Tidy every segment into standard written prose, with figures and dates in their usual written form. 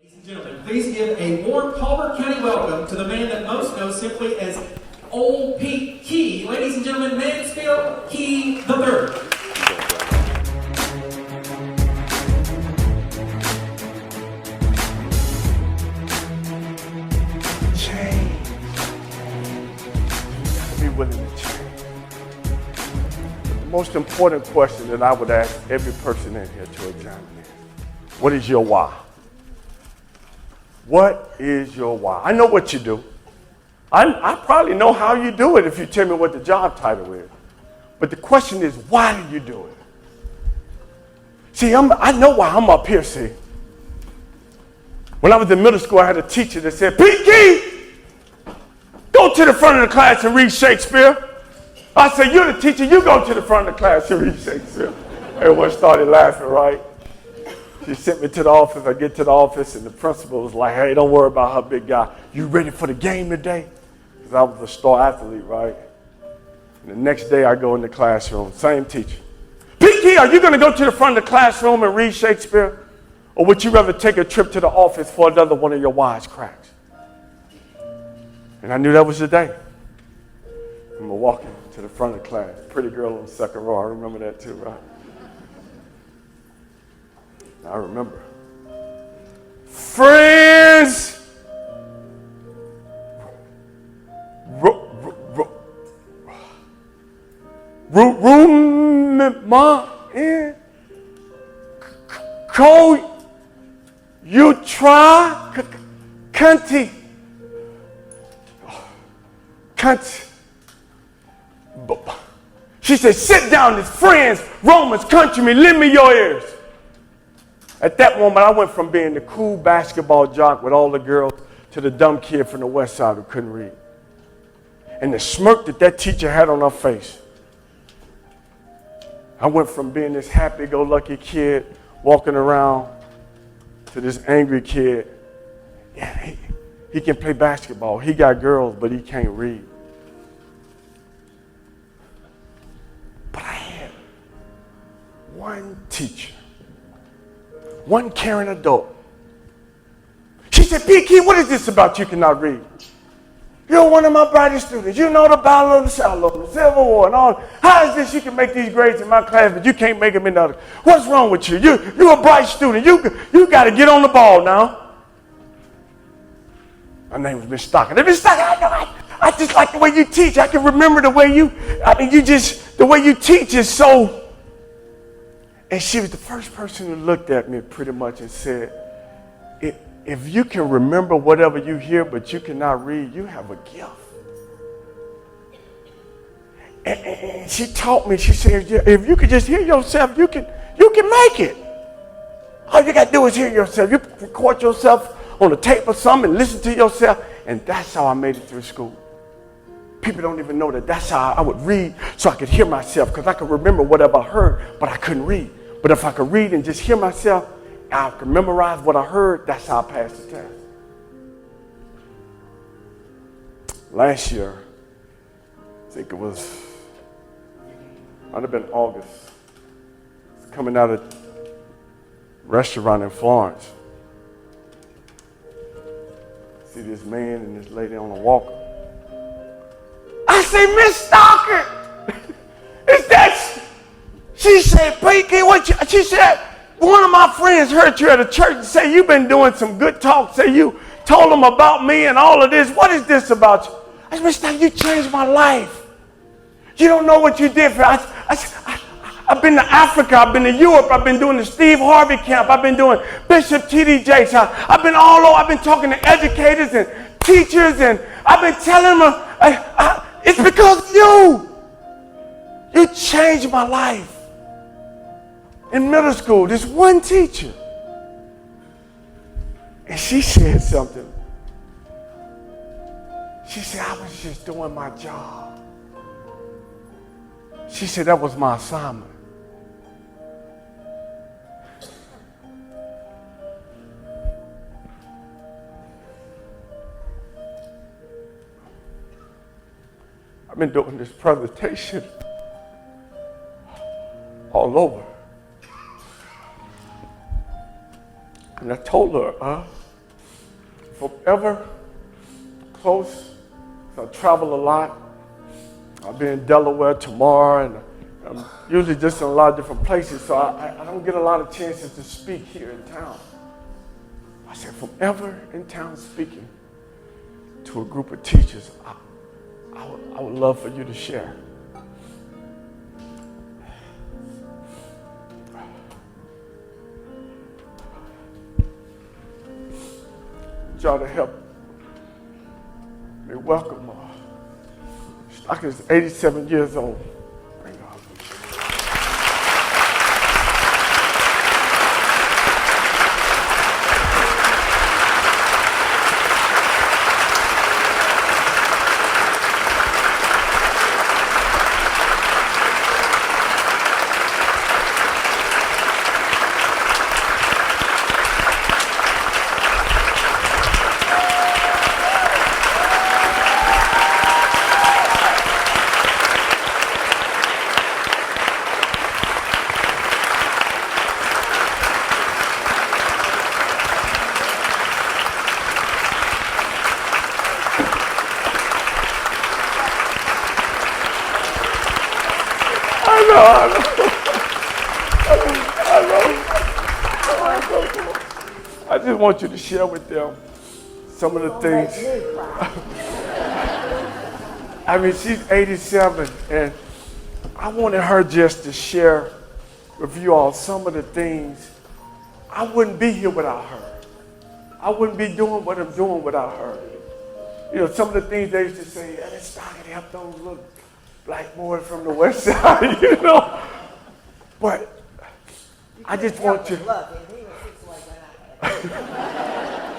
Ladies and gentlemen, please give a warm Colbert County welcome to the man that most knows simply as Old Pete Key. Ladies and gentlemen, Mansfield Key the Third. Change. You gotta be willing to change. The most important question that I would ask every person in here to examine is, what is your why? What is your why? I know what you do. I probably know how you do it if you tell me what the job title is. But the question is, why do you do it? See, I know why I'm up here, see. When I was in middle school, I had a teacher that said, Pete Key, go to the front of the class and read Shakespeare. I said, you're the teacher, you go to the front of the class and read Shakespeare. Everyone started laughing, right? She sent me to the office. I get to the office, and the principal was like, hey, don't worry about her, big guy. You ready for the game today? Because I was a star athlete, right? And the next day, I go in the classroom, same teacher. Pete Key, are you going to go to the front of the classroom and read Shakespeare? Or would you rather take a trip to the office for another one of your wise cracks? And I knew that was the day. And we're walking to the front of the class. Pretty girl on the second row. I remember that too, right? I remember. Friends, room, ma, in, co, you try, cunty, She said, sit down, it's friends, Romans, countrymen, lend me your ears. At that moment, I went from being the cool basketball jock with all the girls to the dumb kid from the west side who couldn't read. And the smirk that teacher had on her face. I went from being this happy-go-lucky kid walking around to this angry kid. Yeah, he can play basketball. He got girls, but he can't read. But I had one teacher. One caring adult. She said, Pete Key, what is this about you cannot read? You're one of my brightest students. You know the Battle of the South, the Civil War, and all. How is this you can make these grades in my class, but you can't make them in the other? What's wrong with you? You're a bright student. You got to get on the ball now. My name was Miss Stockard. And Miss Stockard, I just like the way you teach. I can remember the way the way you teach is so. And she was the first person who looked at me pretty much and said, if you can remember whatever you hear, but you cannot read, you have a gift. And she taught me, she said, if you could just hear yourself, you can make it. All you got to do is hear yourself. You record yourself on a tape or something and listen to yourself. And that's how I made it through school. People don't even know that's how I would read so I could hear myself, because I could remember whatever I heard, but I couldn't read. But if I could read and just hear myself, I could memorize what I heard. That's how I passed the test. Last year, I think it might have been August, coming out of a restaurant in Florence. See this man and this lady on a walker. I say, Miss Stockard, is that? She said, Pete Key, she said, one of my friends heard you at a church and say you've been doing some good talk. Say you told them about me and all of this. What is this about you? I said, Miss Stockard, you changed my life. You don't know what you did for I've been to Africa. I've been to Europe. I've been doing the Steve Harvey camp. I've been doing Bishop T.D. Jakes. I've been all over. I've been talking to educators and teachers, and I've been telling them, it's because of you. You changed my life. In middle school, this one teacher. And she said something. She said, I was just doing my job. She said, that was my assignment. I've been doing this presentation all over. And I told her, forever close. I travel a lot. I'll be in Delaware tomorrow, and I'm usually just in a lot of different places, so I don't get a lot of chances to speak here in town. I said, from ever in town speaking to a group of teachers, I would love for you to share. Y'all to help me welcome Stockard is 87 years old. Thank God. I just want you to share with them some of the things. I mean, she's 87, and I wanted her just to share with you all some of the things. I wouldn't be here without her. I wouldn't be doing what I'm doing without her. You know, some of the things they used to say, that Stockard helped those little black boys from the west side, you know. But I just want you.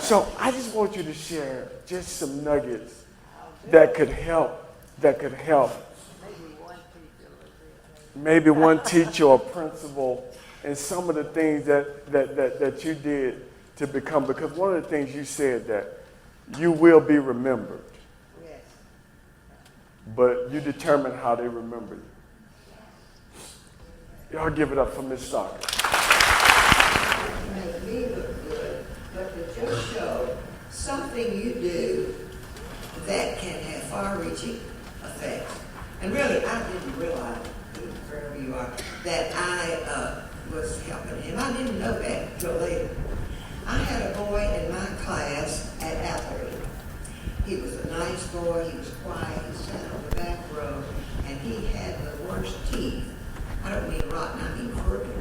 So I just want you to share just some nuggets that could help. Maybe one teacher or principal, and some of the things that you did to become, because one of the things you said that you will be remembered. Yes. But you determine how they remember you. Y'all give it up for Miss Stockard. Make me look good, but to just show something you do that can have far-reaching effects. And really, I didn't realize, wherever you are, that I was helping him. I didn't know that until later. I had a boy in my class at Atherley. He was a nice boy. He was quiet. He sat on the back row, and he had the worst teeth. I don't mean rotten, I mean crooked,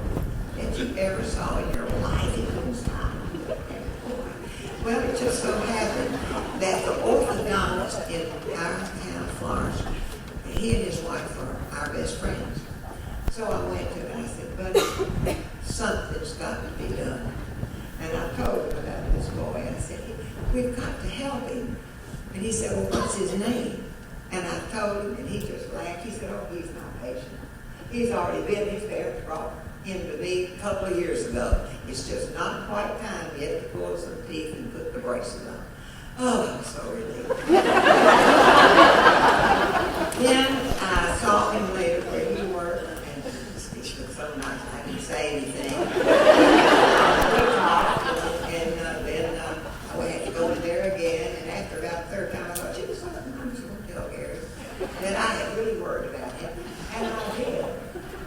that you ever saw in your life. He couldn't stop. Well, it just so happened that the orthodontist in our town, Florence, he and his wife were our best friends. So I went to him and I said, buddy, something's got to be done. And I told him about this boy. I said, we've got to help him. And he said, well, what's his name? And I told him, and he just laughed. He said, oh, he's my patient. He's already been, his parents brought him to me a couple of years ago. It's just not quite time yet to pull some teeth and put the braces on. Oh, I'm so relieved. Then I saw him later where he worked, and he looked so nice. I didn't say anything. And then I had to go in there again, and after about the third time, I thought, gee, something I'm just going to tell Gary. That I had really worried about him, and I did.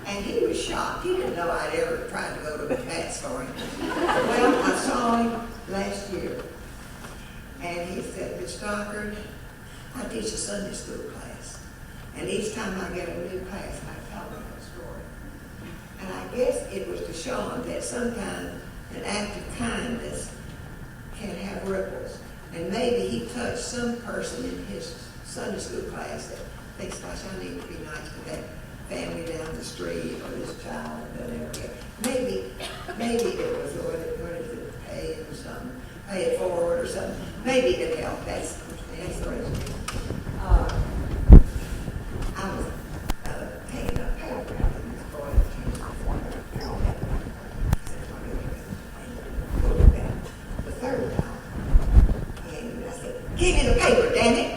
And he was shocked. He didn't know I'd ever tried to go to the vets for him. Well, I saw him last year, and he said, Miss Stockard, I teach a Sunday school class. And each time I get a new class, I tell them a story. And I guess it was to show them that sometimes an act of kindness can have ripples. And maybe he touched some person in his Sunday school class that thinks, gosh, I need to be nice to that family down the street or this child that never get. Maybe it was what is it, pay or something, pay it forward or something. Maybe it helped. That's the reason. I was taking a paragraph in this boy that came the third time. And I said, give me the paper, damn it.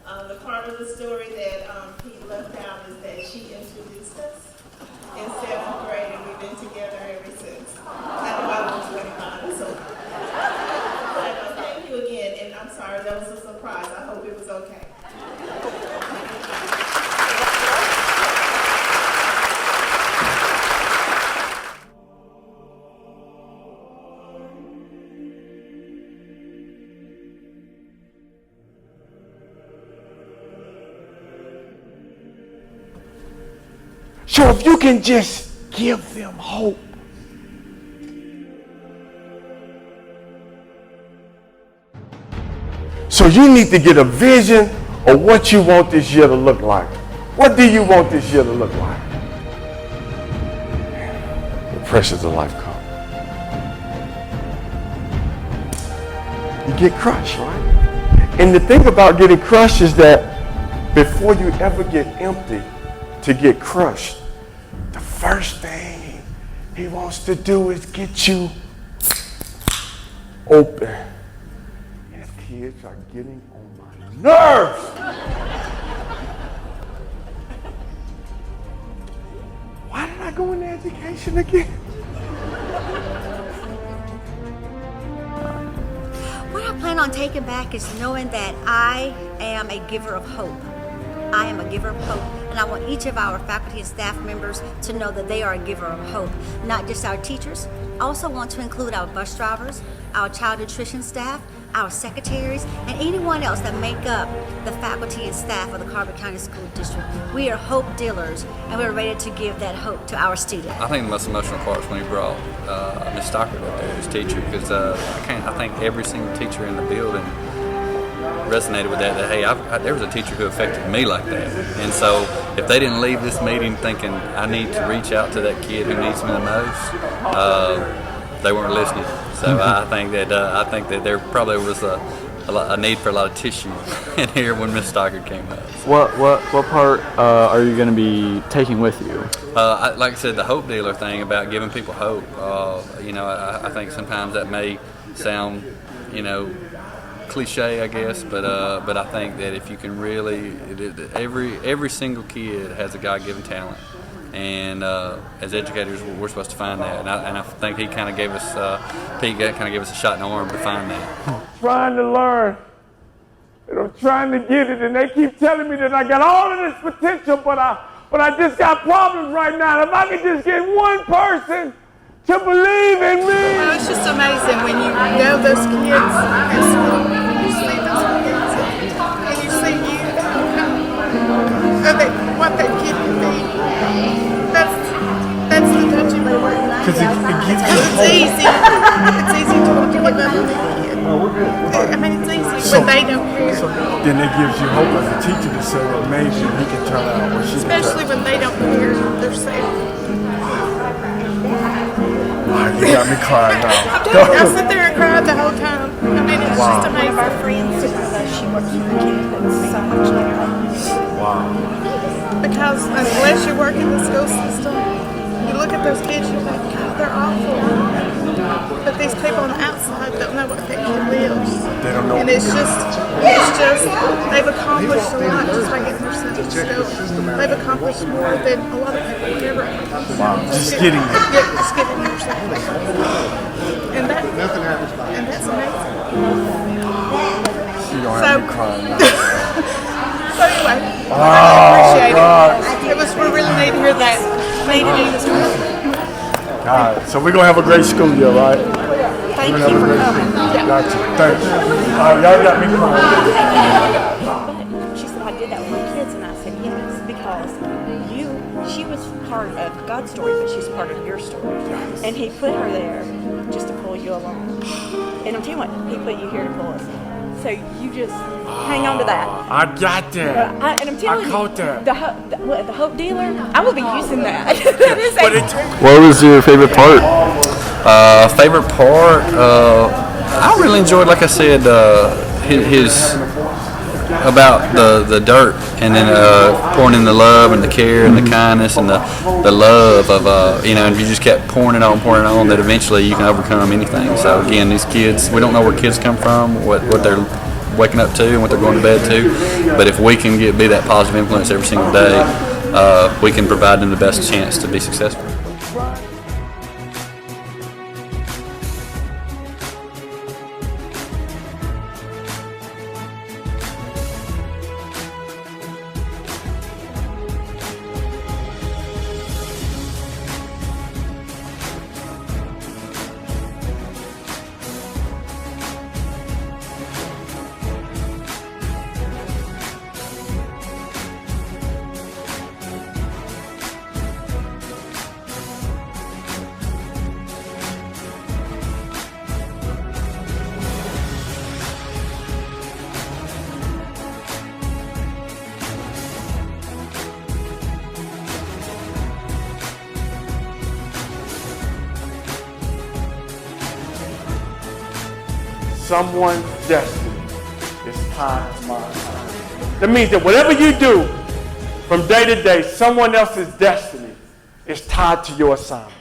The part of the story that Pete left out is that she introduced us in 7th grade, and we've been together ever since. I know I was 25, so. But thank you again, and I'm sorry, that was a surprise. I hope it was okay. So if you can just give them hope. So you need to get a vision of what you want this year to look like. What do you want this year to look like? The pressures of life come. You get crushed, right? And the thing about getting crushed is that before you ever get empty to get crushed, the first thing he wants to do is get you open. And kids are getting on my nerves. Why did I go into education again? What I plan on taking back is knowing that I am a giver of hope. I am a giver of hope, and I want each of our faculty and staff members to know that they are a giver of hope, not just our teachers. I also want to include our bus drivers, our child nutrition staff, our secretaries, and anyone else that make up the faculty and staff of the Colbert County School District. We are hope dealers, and we're ready to give that hope to our students. I think the most emotional part was when he brought Miss Stockard up there as teacher, because I think every single teacher in the building resonated with that hey, there was a teacher who affected me like that. And so if they didn't leave this meeting thinking I need to reach out to that kid who needs me the most, they weren't listening. So I think that there probably was a need for a lot of tissue in here when Miss Stockard came up. What part are you going to be taking with you? Like I said, the hope dealer thing about giving people hope. I think sometimes that may sound, cliche, I guess, but I think that if you can really, every single kid has a God-given talent, and as educators, we're supposed to find that. And I think he kind of gave us, Pete kind of gave us a shot in the arm to find that. Trying to learn, and I'm trying to get it, and they keep telling me that I got all of this potential, but I just got problems right now. If I could just get one person to believe in me. Well, it's just amazing when you know those kids at school, and you see those kids, and you see you what that kid can be. That's the touching part. Because it's easy. It's easy to want to give up on a kid. I mean, it's easy when they don't care. So then it gives you hope as a teacher to say that maybe he can turn out what she can. Especially when they don't care themselves. You got me crying now. I sit there and cried the whole time. I mean, it's just amazing. Our friends, she works with the kids, that's so much like her. Wow. Because unless you work in the school system, you look at those kids, you think, God, they're awful. But these people on the outside don't know what that kid lives. They don't know. And it's just, they've accomplished a lot just by getting themselves to school. They've accomplished more than a lot of people would ever accomplish. Wow, just getting there. Yeah, just getting yourself. And that's amazing. You don't have me crying now. So anyway, I appreciate it. We really need to hear that. God, so we're going to have a great school year, right? Thank you for coming. Gotcha. Thanks. Y'all got me crying. But she said, I did that with my kids, and I said, yes, because she was part of God's story, but she's part of your story. And he put her there just to pull you along. And I'm telling you what, he put you here to pull us. So you just hang on to that. I got that. And I'm telling I caught that. The hope dealer, I will be using that. What was your favorite part? Favorite part? I really enjoyed, like I said, his about the dirt, and then pouring in the love and the care and the kindness and the love of and if you just kept pouring it on, that eventually you can overcome anything. So again, these kids, we don't know where kids come from, what their waking up to and what they're going to bed to. But if we can be that positive influence every single day, we can provide them the best chance to be successful. Someone's destiny is tied to mine. That means that whatever you do from day to day, someone else's destiny is tied to your assignment.